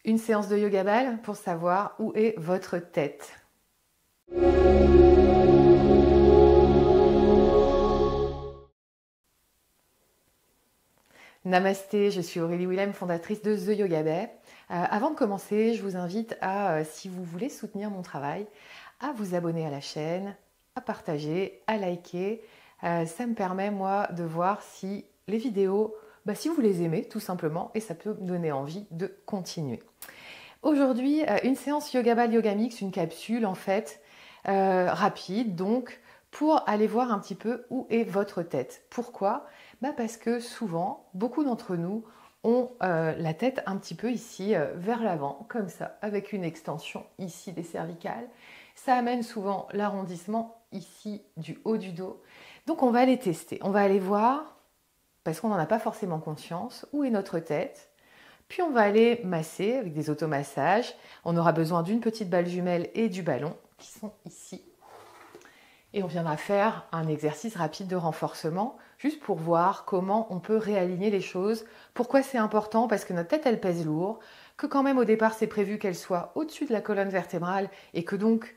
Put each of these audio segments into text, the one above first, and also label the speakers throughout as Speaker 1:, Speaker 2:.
Speaker 1: Une séance de yoga ball pour savoir où est votre tête. Namasté, je suis Aurélie Willem, fondatrice de The Yoga Bay. Avant de commencer, je vous invite à, si vous voulez soutenir mon travail, à vous abonner à la chaîne, à partager, à liker. Ça me permet, moi, de voir si les vidéos, si vous les aimez, tout simplement, et ça peut me donner envie de continuer. Aujourd'hui, une séance Yoga Ball Yoga Mix, une capsule en fait, rapide, donc pour aller voir un petit peu où est votre tête. Pourquoi ? Parce que souvent, beaucoup d'entre nous ont la tête un petit peu ici, vers l'avant, comme ça, avec une extension ici des cervicales. Ça amène souvent l'arrondissement ici du haut du dos. Donc on va aller tester, on va aller voir, parce qu'on n'en a pas forcément conscience, où est notre tête. Puis on va aller masser avec des automassages. On aura besoin d'une petite balle jumelle et du ballon qui sont ici. Et on viendra faire un exercice rapide de renforcement juste pour voir comment on peut réaligner les choses. Pourquoi c'est important ? Parce que notre tête, elle pèse lourd, que quand même au départ, c'est prévu qu'elle soit au-dessus de la colonne vertébrale et que donc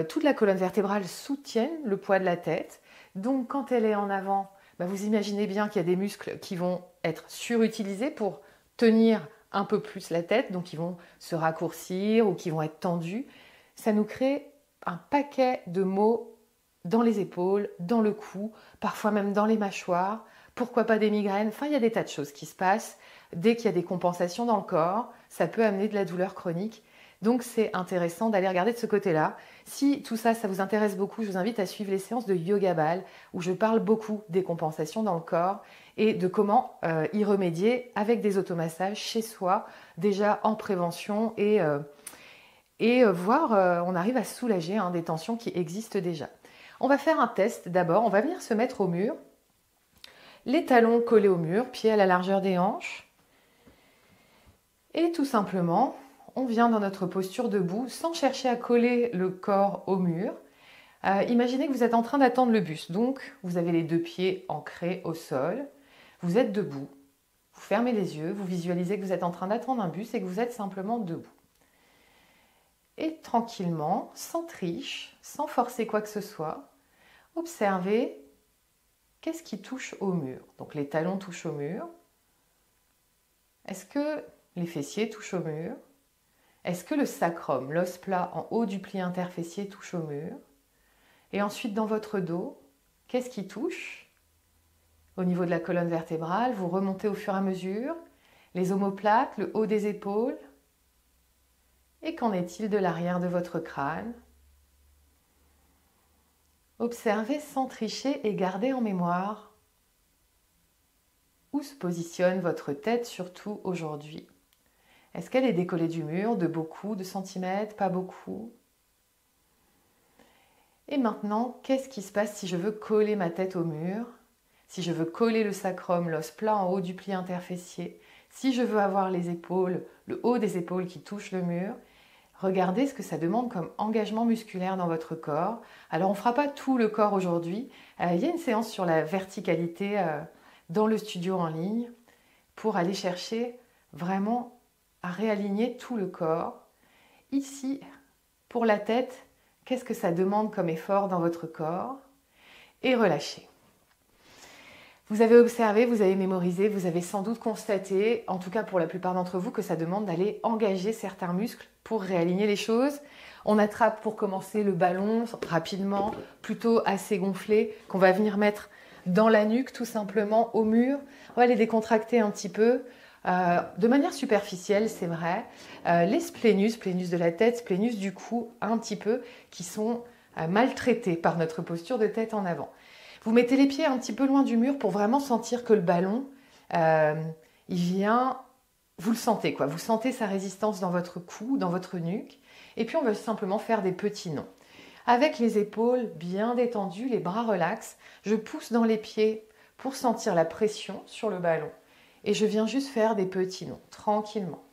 Speaker 1: toute la colonne vertébrale soutienne le poids de la tête. Donc quand elle est en avant, vous imaginez bien qu'il y a des muscles qui vont être surutilisés pour tenir un peu plus la tête, donc ils vont se raccourcir ou qui vont être tendus. Ça nous crée un paquet de maux dans les épaules, dans le cou, parfois même dans les mâchoires, pourquoi pas des migraines, enfin il y a des tas de choses qui se passent. Dès qu'il y a des compensations dans le corps, ça peut amener de la douleur chronique. Donc c'est intéressant d'aller regarder de ce côté-là. Si tout ça, ça vous intéresse beaucoup, je vous invite à suivre les séances de Yoga Ball où je parle beaucoup des compensations dans le corps et de comment y remédier avec des automassages chez soi, déjà en prévention et voir, on arrive à soulager des tensions qui existent déjà. On va faire un test d'abord, on va venir se mettre au mur, les talons collés au mur, pieds à la largeur des hanches. Et tout simplement, on vient dans notre posture debout sans chercher à coller le corps au mur. Imaginez que vous êtes en train d'attendre le bus, donc vous avez les deux pieds ancrés au sol, vous êtes debout, vous fermez les yeux, vous visualisez que vous êtes en train d'attendre un bus et que vous êtes simplement debout. Et tranquillement, sans triche, sans forcer quoi que ce soit, observez qu'est-ce qui touche au mur. Donc les talons touchent au mur. Est-ce que les fessiers touchent au mur ? Est-ce que le sacrum, l'os plat en haut du pli interfessier, touche au mur ? Et ensuite dans votre dos, qu'est-ce qui touche ? Au niveau de la colonne vertébrale, vous remontez au fur et à mesure, les omoplates, le haut des épaules. Et qu'en est-il de l'arrière de votre crâne ? Observez sans tricher et gardez en mémoire où se positionne votre tête, surtout aujourd'hui. Est-ce qu'elle est décollée du mur de beaucoup de centimètres, pas beaucoup ? Et maintenant, qu'est-ce qui se passe si je veux coller ma tête au mur ? Si je veux coller le sacrum, l'os plat en haut du pli interfessier, si je veux avoir les épaules, le haut des épaules qui touche le mur, regardez ce que ça demande comme engagement musculaire dans votre corps. Alors on ne fera pas tout le corps aujourd'hui. Il y a une séance sur la verticalité dans le studio en ligne pour aller chercher vraiment à réaligner tout le corps. Ici, pour la tête, qu'est-ce que ça demande comme effort dans votre corps ? Et relâchez. Vous avez observé, vous avez mémorisé, vous avez sans doute constaté, en tout cas pour la plupart d'entre vous, que ça demande d'aller engager certains muscles pour réaligner les choses. On attrape pour commencer le ballon rapidement, plutôt assez gonflé, qu'on va venir mettre dans la nuque tout simplement au mur. On va les décontracter un petit peu, de manière superficielle, c'est vrai. Les splénus de la tête, splénus du cou un petit peu, qui sont maltraités par notre posture de tête en avant. Vous mettez les pieds un petit peu loin du mur pour vraiment sentir que le ballon, il vient, vous le sentez quoi, vous sentez sa résistance dans votre cou, dans votre nuque. Et puis on va simplement faire des petits nons. Avec les épaules bien détendues, les bras relax, je pousse dans les pieds pour sentir la pression sur le ballon. Et je viens juste faire des petits nons, tranquillement.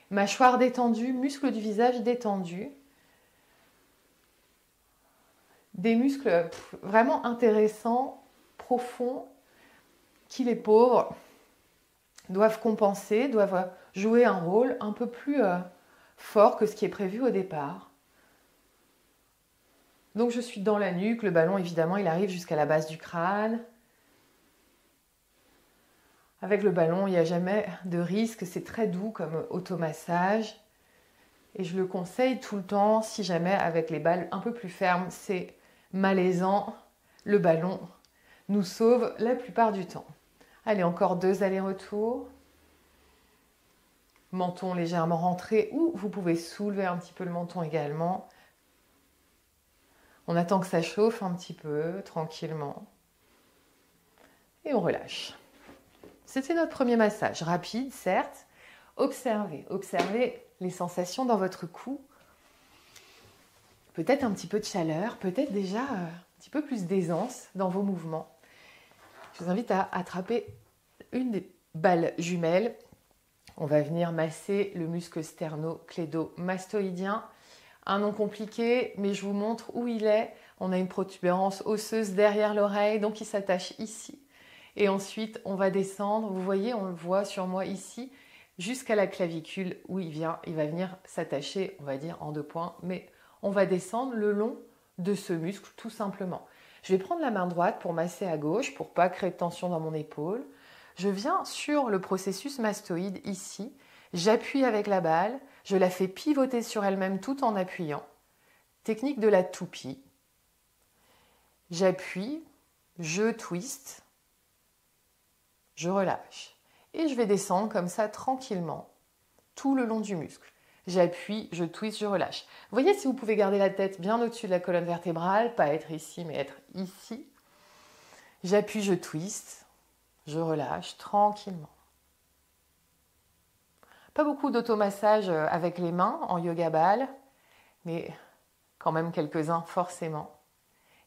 Speaker 1: Mâchoire détendue, muscles du visage détendus. Des muscles vraiment intéressants, profonds, qui les pauvres doivent compenser, doivent jouer un rôle un peu plus fort que ce qui est prévu au départ. Donc je suis dans la nuque, le ballon évidemment il arrive jusqu'à la base du crâne. Avec le ballon il n'y a jamais de risque, c'est très doux comme automassage. Et je le conseille tout le temps, si jamais avec les balles un peu plus fermes, c'est malaisant, le ballon nous sauve la plupart du temps. Allez, encore 2 allers-retours. Menton légèrement rentré, ou vous pouvez soulever un petit peu le menton également. On attend que ça chauffe un petit peu, tranquillement. Et on relâche. C'était notre premier massage, rapide certes. Observez les sensations dans votre cou. Peut-être un petit peu de chaleur, peut-être déjà un petit peu plus d'aisance dans vos mouvements. Je vous invite à attraper une des balles jumelles. On va venir masser le muscle sternoclédomastoïdien. Un nom compliqué, mais je vous montre où il est. On a une protubérance osseuse derrière l'oreille, donc il s'attache ici. Et ensuite, on va descendre. Vous voyez, on le voit sur moi ici, jusqu'à la clavicule où il va venir s'attacher, on va dire, en 2 points. Mais on va descendre le long de ce muscle, tout simplement. Je vais prendre la main droite pour masser à gauche, pour ne pas créer de tension dans mon épaule. Je viens sur le processus mastoïde ici. J'appuie avec la balle. Je la fais pivoter sur elle-même tout en appuyant. Technique de la toupie. J'appuie, je twiste, je relâche. Et je vais descendre comme ça tranquillement, tout le long du muscle. J'appuie, je twiste, je relâche. Vous voyez si vous pouvez garder la tête bien au-dessus de la colonne vertébrale, pas être ici, mais être ici. J'appuie, je twiste, je relâche tranquillement. Pas beaucoup d'automassage avec les mains en yoga ball, mais quand même quelques-uns forcément.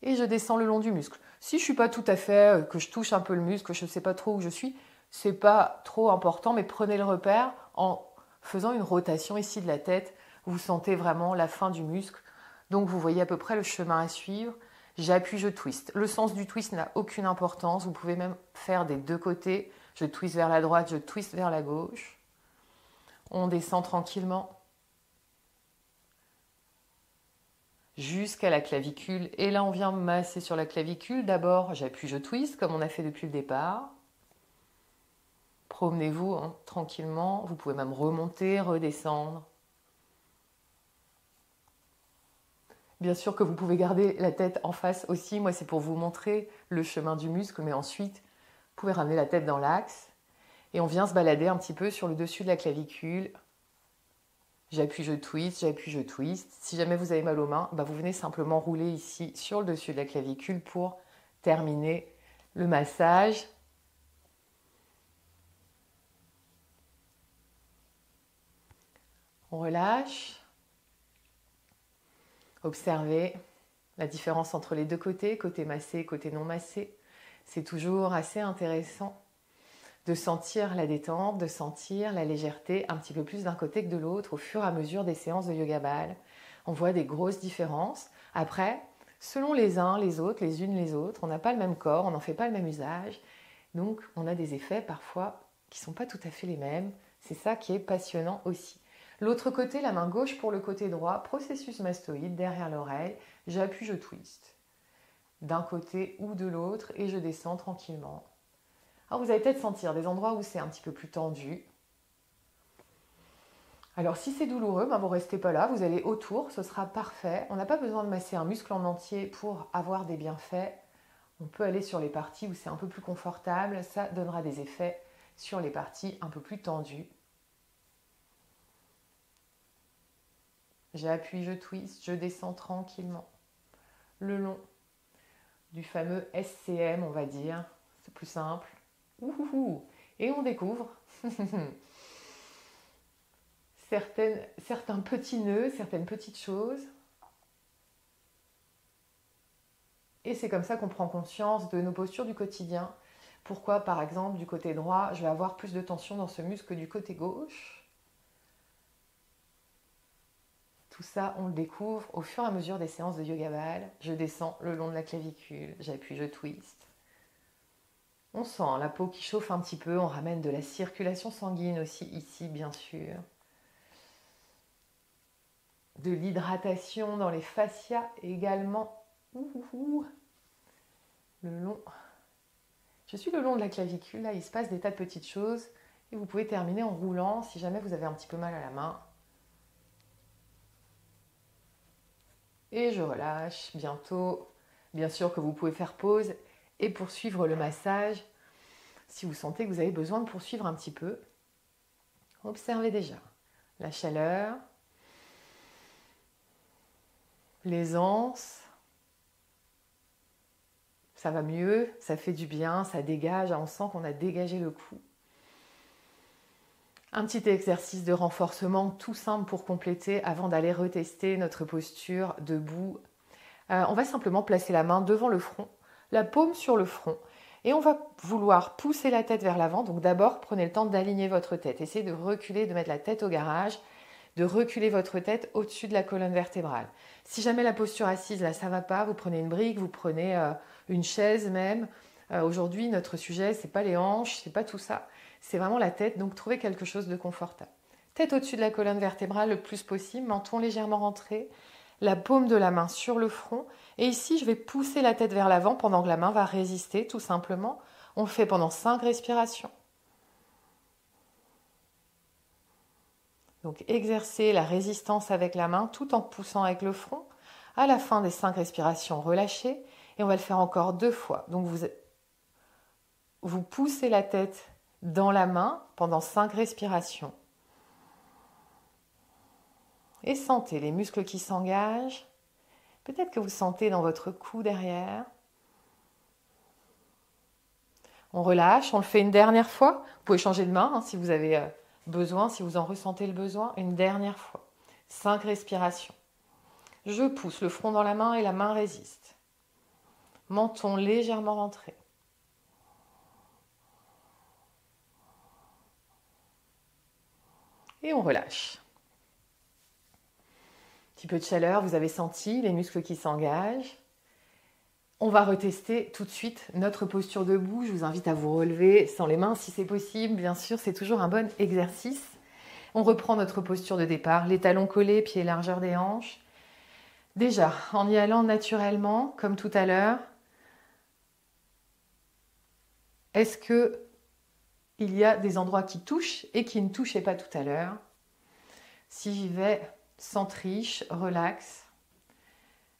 Speaker 1: Et je descends le long du muscle. Si je ne suis pas tout à fait, que je touche un peu le muscle, que je ne sais pas trop où je suis, c'est pas trop important, mais prenez le repère en faisant une rotation ici de la tête. Vous sentez vraiment la fin du muscle. Donc vous voyez à peu près le chemin à suivre. J'appuie, je twiste. Le sens du twist n'a aucune importance. Vous pouvez même faire des 2 côtés. Je twiste vers la droite, je twiste vers la gauche. On descend tranquillement jusqu'à la clavicule. Et là, on vient masser sur la clavicule. D'abord, j'appuie, je twiste, comme on a fait depuis le départ. Promenez-vous tranquillement. Vous pouvez même remonter, redescendre. Bien sûr que vous pouvez garder la tête en face aussi. Moi, c'est pour vous montrer le chemin du muscle. Mais ensuite, vous pouvez ramener la tête dans l'axe. Et on vient se balader un petit peu sur le dessus de la clavicule. J'appuie, je twiste, j'appuie, je twiste. Si jamais vous avez mal aux mains, vous venez simplement rouler ici sur le dessus de la clavicule pour terminer le massage. On relâche. Observez la différence entre les 2 côtés, côté massé, côté non massé. C'est toujours assez intéressant de sentir la détente, de sentir la légèreté un petit peu plus d'un côté que de l'autre au fur et à mesure des séances de yoga ball. On voit des grosses différences. Après, selon les uns, les autres, les unes, les autres, on n'a pas le même corps, on n'en fait pas le même usage. Donc, on a des effets parfois qui ne sont pas tout à fait les mêmes. C'est ça qui est passionnant aussi. L'autre côté, la main gauche pour le côté droit, processus mastoïde derrière l'oreille. J'appuie, je twiste. D'un côté ou de l'autre et je descends tranquillement. Alors vous allez peut-être sentir des endroits où c'est un petit peu plus tendu. Alors si c'est douloureux, vous ne restez pas là, vous allez autour, ce sera parfait. On n'a pas besoin de masser un muscle en entier pour avoir des bienfaits. On peut aller sur les parties où c'est un peu plus confortable, ça donnera des effets sur les parties un peu plus tendues. J'appuie, je twiste, je descends tranquillement le long du fameux SCM, on va dire, c'est plus simple. Et on découvre certains petits nœuds, certaines petites choses. Et c'est comme ça qu'on prend conscience de nos postures du quotidien. Pourquoi, par exemple, du côté droit, je vais avoir plus de tension dans ce muscle que du côté gauche. Tout ça, on le découvre au fur et à mesure des séances de yoga ball. Je descends le long de la clavicule, j'appuie, je twiste. On sent la peau qui chauffe un petit peu, on ramène de la circulation sanguine aussi ici, bien sûr. De l'hydratation dans les fascias également. Le long. Je suis le long de la clavicule, là il se passe des tas de petites choses. Et vous pouvez terminer en roulant si jamais vous avez un petit peu mal à la main. Et je relâche bientôt. Bien sûr que vous pouvez faire pause et poursuivre le massage si vous sentez que vous avez besoin de poursuivre un petit peu. Observez déjà la chaleur, l'aisance. Ça va mieux, ça fait du bien, ça dégage. On sent qu'on a dégagé le cou. Un petit exercice de renforcement tout simple pour compléter avant d'aller retester notre posture debout. On va simplement placer la main devant le front, la paume sur le front. Et on va vouloir pousser la tête vers l'avant. Donc d'abord, prenez le temps d'aligner votre tête. Essayez de reculer, de mettre la tête au garage, de reculer votre tête au-dessus de la colonne vertébrale. Si jamais la posture assise, là, ça ne va pas, vous prenez une brique, vous prenez une chaise même. Aujourd'hui, notre sujet, ce n'est pas les hanches, ce n'est pas tout ça. C'est vraiment la tête, donc trouvez quelque chose de confortable. Tête au-dessus de la colonne vertébrale le plus possible, menton légèrement rentré, la paume de la main sur le front. Et ici, je vais pousser la tête vers l'avant pendant que la main va résister, tout simplement. On le fait pendant 5 respirations. Donc, exercez la résistance avec la main tout en poussant avec le front. À la fin des 5 respirations, relâchez. Et on va le faire encore 2 fois. Donc, vous poussez la tête dans la main pendant 5 respirations. Et sentez les muscles qui s'engagent. Peut-être que vous sentez dans votre cou derrière. On relâche, on le fait une dernière fois. Vous pouvez changer de main si vous avez besoin, si vous en ressentez le besoin. Une dernière fois. 5 respirations. Je pousse le front dans la main et la main résiste. Menton légèrement rentré. Et on relâche. Un petit peu de chaleur, vous avez senti les muscles qui s'engagent. On va retester tout de suite notre posture debout. Je vous invite à vous relever sans les mains si c'est possible. Bien sûr, c'est toujours un bon exercice. On reprend notre posture de départ, les talons collés, pieds largeur des hanches. Déjà, en y allant naturellement, comme tout à l'heure, est-ce que il y a des endroits qui touchent et qui ne touchaient pas tout à l'heure? Si j'y vais sans triche, relax,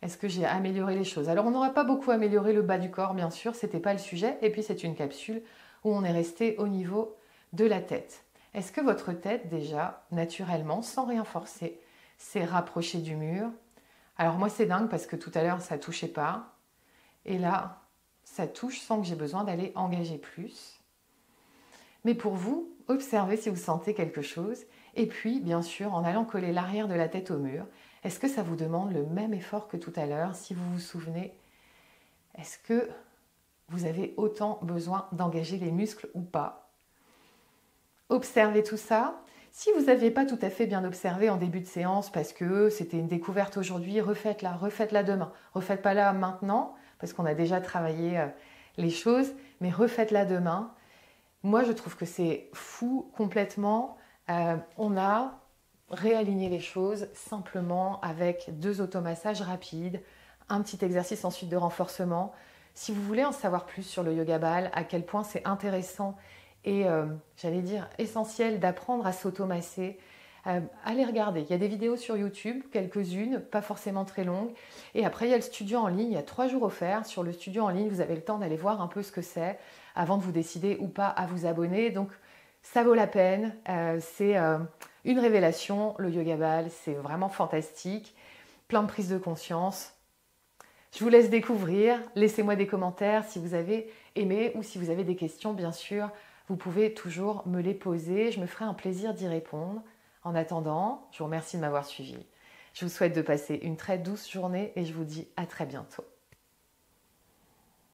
Speaker 1: est-ce que j'ai amélioré les choses? Alors, on n'aura pas beaucoup amélioré le bas du corps, bien sûr, ce n'était pas le sujet. Et puis, c'est une capsule où on est resté au niveau de la tête. Est-ce que votre tête, déjà, naturellement, sans rien forcer, s'est rapprochée du mur? Alors, moi, c'est dingue parce que tout à l'heure, ça ne touchait pas. Et là, ça touche sans que j'ai besoin d'aller engager plus. Mais pour vous, observez si vous sentez quelque chose. Et puis, bien sûr, en allant coller l'arrière de la tête au mur, est-ce que ça vous demande le même effort que tout à l'heure? Si vous vous souvenez, est-ce que vous avez autant besoin d'engager les muscles ou pas? Observez tout ça. Si vous n'aviez pas tout à fait bien observé en début de séance parce que c'était une découverte aujourd'hui, refaites-la demain. Refaites pas là maintenant parce qu'on a déjà travaillé les choses, mais refaites-la demain. Moi, je trouve que c'est fou complètement. On a réaligné les choses simplement avec 2 automassages rapides, un petit exercice ensuite de renforcement. Si vous voulez en savoir plus sur le yoga ball, à quel point c'est intéressant et j'allais dire essentiel d'apprendre à s'automasser, allez regarder. Il y a des vidéos sur YouTube, quelques-unes, pas forcément très longues. Et après, il y a le studio en ligne. Il y a 3 jours offerts. Sur le studio en ligne, vous avez le temps d'aller voir un peu ce que c'est avant de vous décider ou pas à vous abonner. Donc, ça vaut la peine. C'est une révélation. Le yoga ball, c'est vraiment fantastique. Plein de prise de conscience. Je vous laisse découvrir. Laissez-moi des commentaires si vous avez aimé ou si vous avez des questions, bien sûr. Vous pouvez toujours me les poser. Je me ferai un plaisir d'y répondre. En attendant, je vous remercie de m'avoir suivi. Je vous souhaite de passer une très douce journée et je vous dis à très bientôt.